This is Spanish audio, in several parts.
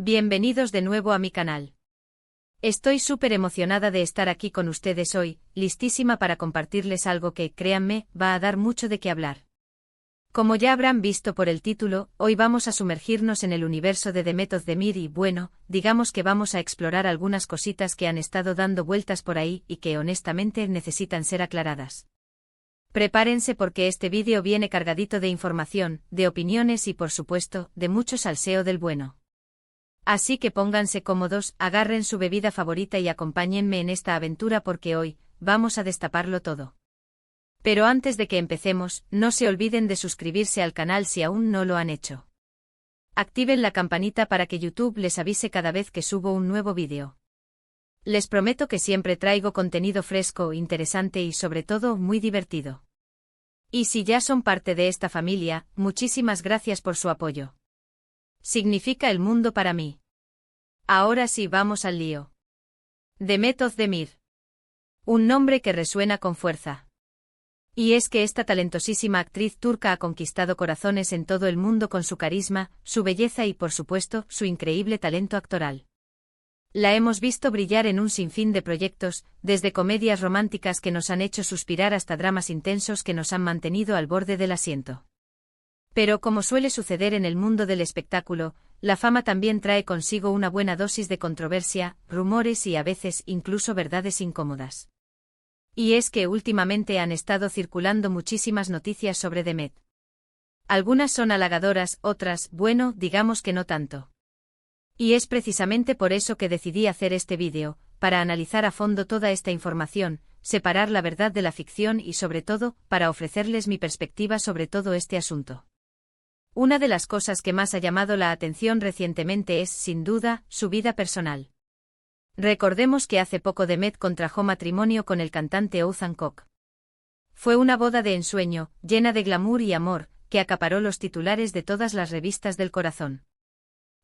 Bienvenidos de nuevo a mi canal. Estoy súper emocionada de estar aquí con ustedes hoy, listísima para compartirles algo que, créanme, va a dar mucho de qué hablar. Como ya habrán visto por el título, hoy vamos a sumergirnos en el universo de Demet Özdemir y, bueno, digamos que vamos a explorar algunas cositas que han estado dando vueltas por ahí y que honestamente necesitan ser aclaradas. Prepárense porque este vídeo viene cargadito de información, de opiniones y por supuesto, de mucho salseo del bueno. Así que pónganse cómodos, agarren su bebida favorita y acompáñenme en esta aventura porque hoy, vamos a destaparlo todo. Pero antes de que empecemos, no se olviden de suscribirse al canal si aún no lo han hecho. Activen la campanita para que YouTube les avise cada vez que subo un nuevo vídeo. Les prometo que siempre traigo contenido fresco, interesante y sobre todo muy divertido. Y si ya son parte de esta familia, muchísimas gracias por su apoyo. Significa el mundo para mí. Ahora sí vamos al lío. Demet Özdemir. Un nombre que resuena con fuerza. Y es que esta talentosísima actriz turca ha conquistado corazones en todo el mundo con su carisma, su belleza y por supuesto, su increíble talento actoral. La hemos visto brillar en un sinfín de proyectos, desde comedias románticas que nos han hecho suspirar hasta dramas intensos que nos han mantenido al borde del asiento. Pero como suele suceder en el mundo del espectáculo, la fama también trae consigo una buena dosis de controversia, rumores y a veces incluso verdades incómodas. Y es que últimamente han estado circulando muchísimas noticias sobre Demet. Algunas son halagadoras, otras, bueno, digamos que no tanto. Y es precisamente por eso que decidí hacer este vídeo, para analizar a fondo toda esta información, separar la verdad de la ficción y sobre todo, para ofrecerles mi perspectiva sobre todo este asunto. Una de las cosas que más ha llamado la atención recientemente es, sin duda, su vida personal. Recordemos que hace poco Demet contrajo matrimonio con el cantante Oğuzhan Koç. Fue una boda de ensueño, llena de glamour y amor, que acaparó los titulares de todas las revistas del corazón.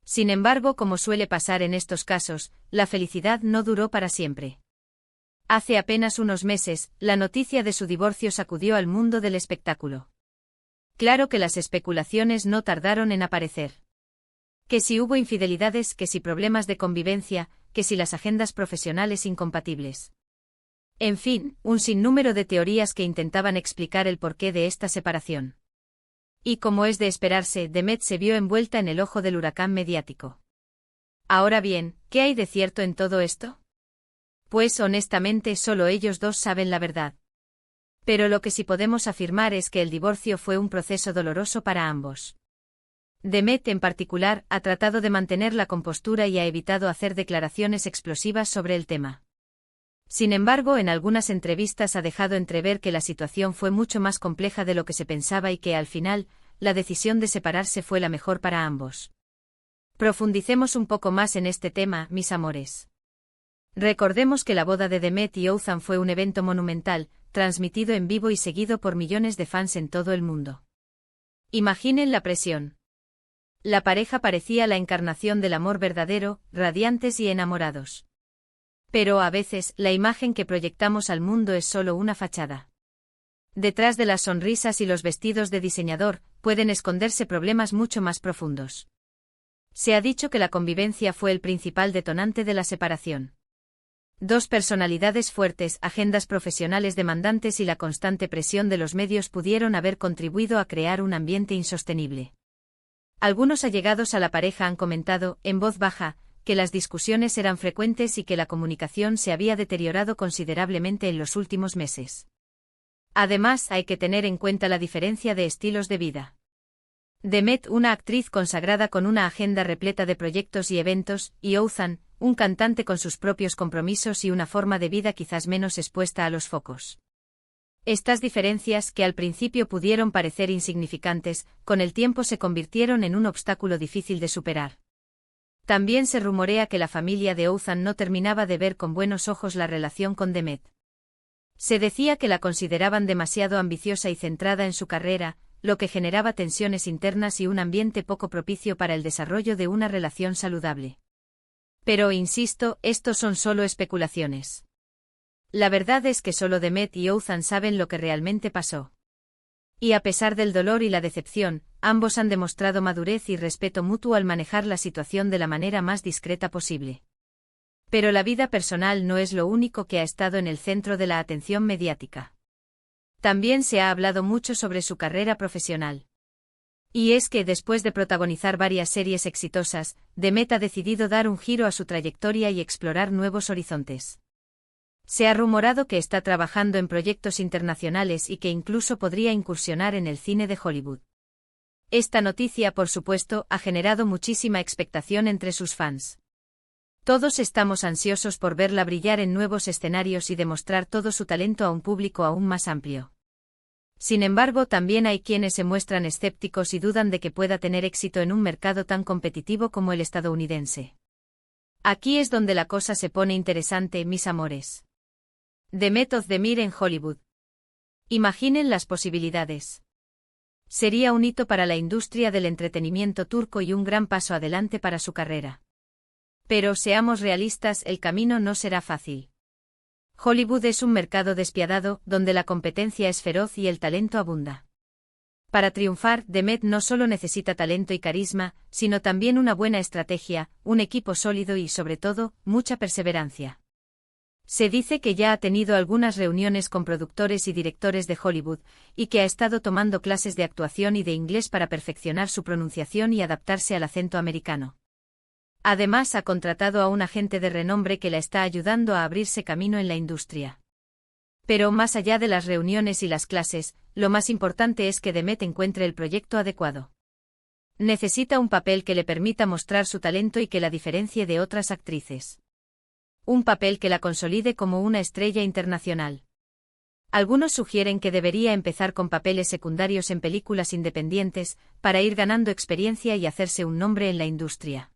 Sin embargo, como suele pasar en estos casos, la felicidad no duró para siempre. Hace apenas unos meses, la noticia de su divorcio sacudió al mundo del espectáculo. Claro que las especulaciones no tardaron en aparecer. Que si hubo infidelidades, que si problemas de convivencia, que si las agendas profesionales incompatibles. En fin, un sinnúmero de teorías que intentaban explicar el porqué de esta separación. Y como es de esperarse, Demet se vio envuelta en el ojo del huracán mediático. Ahora bien, ¿qué hay de cierto en todo esto? Pues honestamente solo ellos dos saben la verdad. Pero lo que sí podemos afirmar es que el divorcio fue un proceso doloroso para ambos. Demet, en particular, ha tratado de mantener la compostura y ha evitado hacer declaraciones explosivas sobre el tema. Sin embargo, en algunas entrevistas ha dejado entrever que la situación fue mucho más compleja de lo que se pensaba y que, al final, la decisión de separarse fue la mejor para ambos. Profundicemos un poco más en este tema, mis amores. Recordemos que la boda de Demet y Oğuzhan fue un evento monumental, transmitido en vivo y seguido por millones de fans en todo el mundo. Imaginen la presión. La pareja parecía la encarnación del amor verdadero, radiantes y enamorados. Pero a veces, la imagen que proyectamos al mundo es solo una fachada. Detrás de las sonrisas y los vestidos de diseñador, pueden esconderse problemas mucho más profundos. Se ha dicho que la convivencia fue el principal detonante de la separación. Dos personalidades fuertes, agendas profesionales demandantes y la constante presión de los medios pudieron haber contribuido a crear un ambiente insostenible. Algunos allegados a la pareja han comentado, en voz baja, que las discusiones eran frecuentes y que la comunicación se había deteriorado considerablemente en los últimos meses. Además, hay que tener en cuenta la diferencia de estilos de vida. Demet, una actriz consagrada con una agenda repleta de proyectos y eventos, y Oğuzhan, un cantante con sus propios compromisos y una forma de vida quizás menos expuesta a los focos. Estas diferencias, que al principio pudieron parecer insignificantes, con el tiempo se convirtieron en un obstáculo difícil de superar. También se rumorea que la familia de Oğuzhan no terminaba de ver con buenos ojos la relación con Demet. Se decía que la consideraban demasiado ambiciosa y centrada en su carrera, lo que generaba tensiones internas y un ambiente poco propicio para el desarrollo de una relación saludable. Pero insisto, estos son solo especulaciones. La verdad es que solo Demet y Oğuzhan saben lo que realmente pasó. Y a pesar del dolor y la decepción, ambos han demostrado madurez y respeto mutuo al manejar la situación de la manera más discreta posible. Pero la vida personal no es lo único que ha estado en el centro de la atención mediática. También se ha hablado mucho sobre su carrera profesional. Y es que después de protagonizar varias series exitosas, Demet ha decidido dar un giro a su trayectoria y explorar nuevos horizontes. Se ha rumorado que está trabajando en proyectos internacionales y que incluso podría incursionar en el cine de Hollywood. Esta noticia, por supuesto, ha generado muchísima expectación entre sus fans. Todos estamos ansiosos por verla brillar en nuevos escenarios y demostrar todo su talento a un público aún más amplio. Sin embargo, también hay quienes se muestran escépticos y dudan de que pueda tener éxito en un mercado tan competitivo como el estadounidense. Aquí es donde la cosa se pone interesante, mis amores. Demet Özdemir en Hollywood. Imaginen las posibilidades. Sería un hito para la industria del entretenimiento turco y un gran paso adelante para su carrera. Pero seamos realistas, el camino no será fácil. Hollywood es un mercado despiadado, donde la competencia es feroz y el talento abunda. Para triunfar, Demet no solo necesita talento y carisma, sino también una buena estrategia, un equipo sólido y, sobre todo, mucha perseverancia. Se dice que ya ha tenido algunas reuniones con productores y directores de Hollywood, y que ha estado tomando clases de actuación y de inglés para perfeccionar su pronunciación y adaptarse al acento americano. Además, ha contratado a un agente de renombre que la está ayudando a abrirse camino en la industria. Pero más allá de las reuniones y las clases, lo más importante es que Demet encuentre el proyecto adecuado. Necesita un papel que le permita mostrar su talento y que la diferencie de otras actrices. Un papel que la consolide como una estrella internacional. Algunos sugieren que debería empezar con papeles secundarios en películas independientes, para ir ganando experiencia y hacerse un nombre en la industria.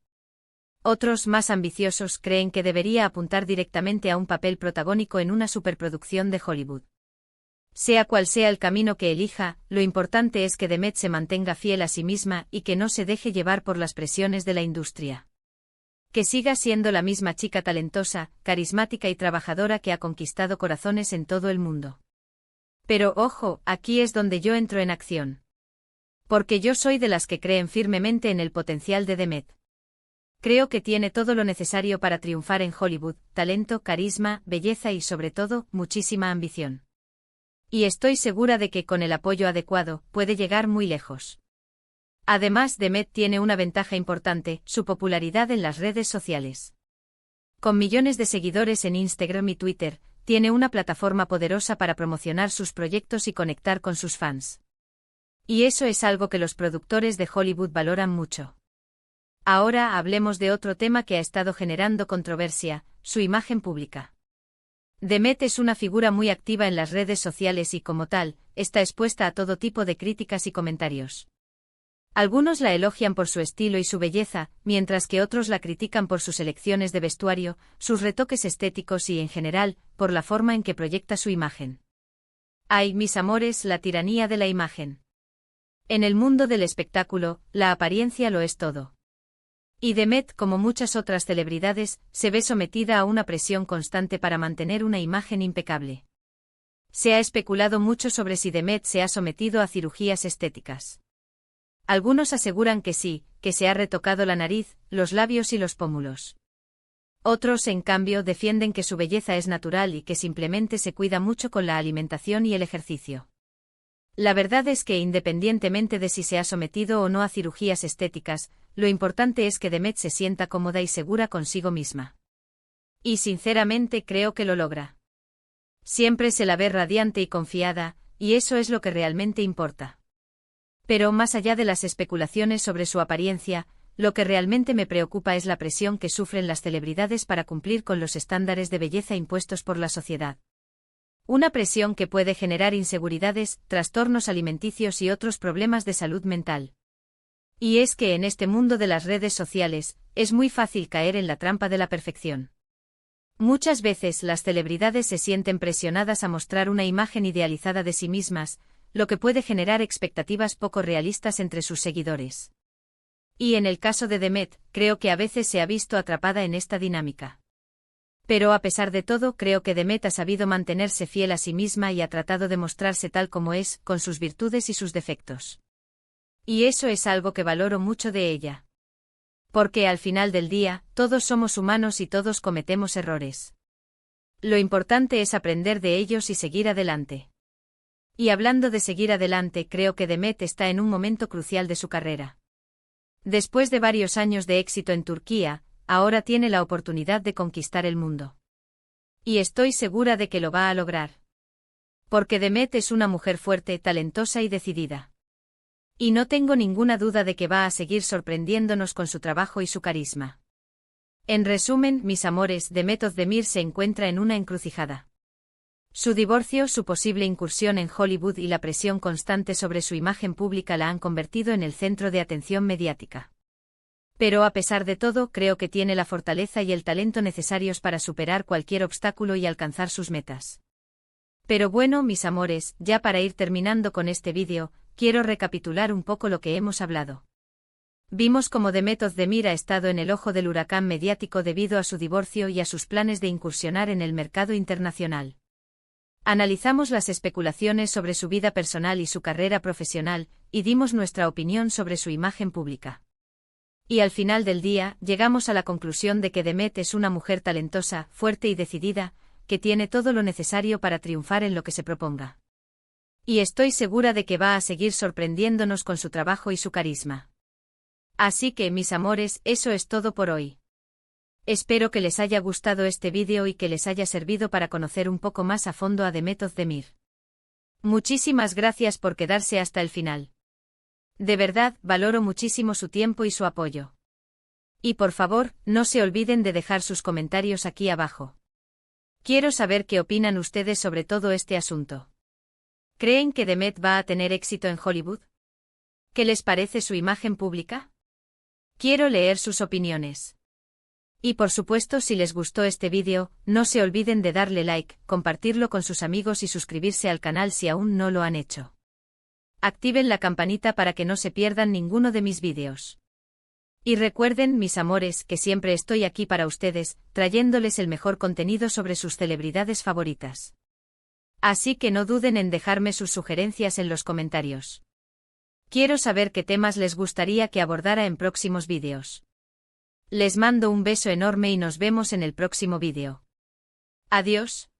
Otros, más ambiciosos, creen que debería apuntar directamente a un papel protagónico en una superproducción de Hollywood. Sea cual sea el camino que elija, lo importante es que Demet se mantenga fiel a sí misma y que no se deje llevar por las presiones de la industria. Que siga siendo la misma chica talentosa, carismática y trabajadora que ha conquistado corazones en todo el mundo. Pero ojo, aquí es donde yo entro en acción. Porque yo soy de las que creen firmemente en el potencial de Demet. Creo que tiene todo lo necesario para triunfar en Hollywood: talento, carisma, belleza y, sobre todo, muchísima ambición. Y estoy segura de que, con el apoyo adecuado, puede llegar muy lejos. Además, Demet tiene una ventaja importante: su popularidad en las redes sociales. Con millones de seguidores en Instagram y Twitter, tiene una plataforma poderosa para promocionar sus proyectos y conectar con sus fans. Y eso es algo que los productores de Hollywood valoran mucho. Ahora hablemos de otro tema que ha estado generando controversia: su imagen pública. Demet es una figura muy activa en las redes sociales y, como tal, está expuesta a todo tipo de críticas y comentarios. Algunos la elogian por su estilo y su belleza, mientras que otros la critican por sus elecciones de vestuario, sus retoques estéticos y, en general, por la forma en que proyecta su imagen. Ay, mis amores, la tiranía de la imagen. En el mundo del espectáculo, la apariencia lo es todo. Y Demet, como muchas otras celebridades, se ve sometida a una presión constante para mantener una imagen impecable. Se ha especulado mucho sobre si Demet se ha sometido a cirugías estéticas. Algunos aseguran que sí, que se ha retocado la nariz, los labios y los pómulos. Otros, en cambio, defienden que su belleza es natural y que simplemente se cuida mucho con la alimentación y el ejercicio. La verdad es que, independientemente de si se ha sometido o no a cirugías estéticas, lo importante es que Demet se sienta cómoda y segura consigo misma. Y sinceramente creo que lo logra. Siempre se la ve radiante y confiada, y eso es lo que realmente importa. Pero más allá de las especulaciones sobre su apariencia, lo que realmente me preocupa es la presión que sufren las celebridades para cumplir con los estándares de belleza impuestos por la sociedad. Una presión que puede generar inseguridades, trastornos alimenticios y otros problemas de salud mental. Y es que en este mundo de las redes sociales, es muy fácil caer en la trampa de la perfección. Muchas veces las celebridades se sienten presionadas a mostrar una imagen idealizada de sí mismas, lo que puede generar expectativas poco realistas entre sus seguidores. Y en el caso de Demet, creo que a veces se ha visto atrapada en esta dinámica. Pero a pesar de todo, creo que Demet ha sabido mantenerse fiel a sí misma y ha tratado de mostrarse tal como es, con sus virtudes y sus defectos. Y eso es algo que valoro mucho de ella. Porque al final del día, todos somos humanos y todos cometemos errores. Lo importante es aprender de ellos y seguir adelante. Y hablando de seguir adelante, creo que Demet está en un momento crucial de su carrera. Después de varios años de éxito en Turquía, ahora tiene la oportunidad de conquistar el mundo. Y estoy segura de que lo va a lograr. Porque Demet es una mujer fuerte, talentosa y decidida. Y no tengo ninguna duda de que va a seguir sorprendiéndonos con su trabajo y su carisma. En resumen, mis amores, Demet Özdemir se encuentra en una encrucijada. Su divorcio, su posible incursión en Hollywood y la presión constante sobre su imagen pública la han convertido en el centro de atención mediática. Pero a pesar de todo, creo que tiene la fortaleza y el talento necesarios para superar cualquier obstáculo y alcanzar sus metas. Pero bueno, mis amores, ya para ir terminando con este vídeo, quiero recapitular un poco lo que hemos hablado. Vimos cómo Demet Özdemir ha estado en el ojo del huracán mediático debido a su divorcio y a sus planes de incursionar en el mercado internacional. Analizamos las especulaciones sobre su vida personal y su carrera profesional, y dimos nuestra opinión sobre su imagen pública. Y al final del día, llegamos a la conclusión de que Demet es una mujer talentosa, fuerte y decidida, que tiene todo lo necesario para triunfar en lo que se proponga. Y estoy segura de que va a seguir sorprendiéndonos con su trabajo y su carisma. Así que, mis amores, eso es todo por hoy. Espero que les haya gustado este vídeo y que les haya servido para conocer un poco más a fondo a Demet Özdemir. Muchísimas gracias por quedarse hasta el final. De verdad, valoro muchísimo su tiempo y su apoyo. Y por favor, no se olviden de dejar sus comentarios aquí abajo. Quiero saber qué opinan ustedes sobre todo este asunto. ¿Creen que Demet va a tener éxito en Hollywood? ¿Qué les parece su imagen pública? Quiero leer sus opiniones. Y por supuesto, si les gustó este vídeo, no se olviden de darle like, compartirlo con sus amigos y suscribirse al canal si aún no lo han hecho. Activen la campanita para que no se pierdan ninguno de mis vídeos. Y recuerden, mis amores, que siempre estoy aquí para ustedes, trayéndoles el mejor contenido sobre sus celebridades favoritas. Así que no duden en dejarme sus sugerencias en los comentarios. Quiero saber qué temas les gustaría que abordara en próximos vídeos. Les mando un beso enorme y nos vemos en el próximo vídeo. Adiós.